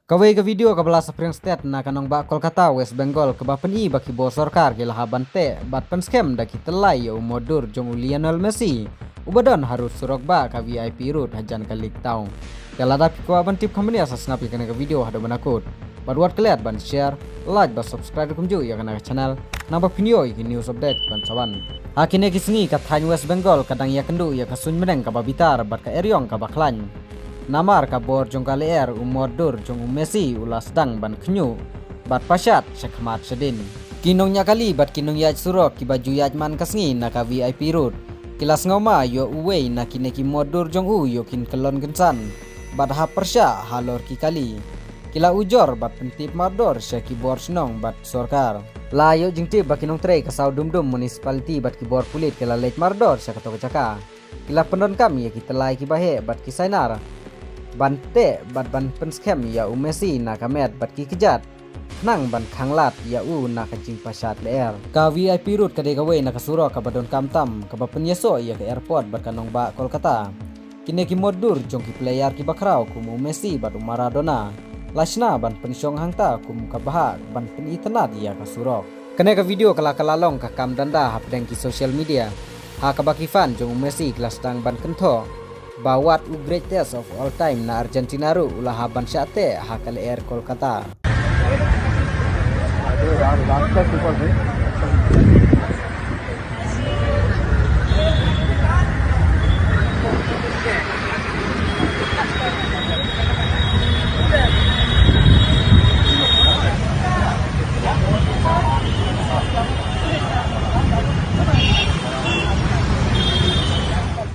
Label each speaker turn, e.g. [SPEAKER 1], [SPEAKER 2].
[SPEAKER 1] Kawai ke video ke belas Spring State na kanong ba Kolkata West Bengal ke ba peni baki bo sorkar ke lahaban te bat pen scam daki telai ya umodur jong Lionel Messi ubadon harus surok ba ka VIP route hajan kalik tau kala dapat ko aban tip company asas napi kana ke video hado banakut badwat kaliat ban share like ba subscribe kum ju ya kana channel namba video iki news update ban sawan hakine kisngi ka Thai West Bengal kadang ya kendu ya kasun meneng ka babitar bat ka eryong ka baklan namar kabor jong kali umor dur jong Messi ulas dang ban kenyu bat pasyat syakmat sedin kinongnya kali bat kinong yaj surok ki baju yaj man kasngi na ka VIP route kilas ngoma yo uwei na kineki modur jong yo kin kelon gensan bat ha persya halor ki kali kila ujor bat pentip mardor syaki bor senong bat sorkar layo jing tip bat kinong trei kasau dum municipality bat ki bor pulit kila lek mardor syakato kecaka kila pendon kami ya kita lai ki bahe bat ki sainar bante bat ban pen scam ya Messi na kamet bat ki kejat nang ban khanglat ya na kancing pasat ler ka VIP route kade gawe na kasuro ka badon kamtam ka bapen yeso ya ke airport bat kanong ba Kolkata kine ki modur jong ki player ki bakrao kum Messi bat Maradona lasna ban pensyong hangta kum ka bahak ban pen itanat ya kasuro kene ka video kala long ka kam danda hapdeng ki social media ha ka baki fan jong Messi kelas dang ban kento bawat greatest of all time na Argentina ru ulah haban syate hakal air Kolkata.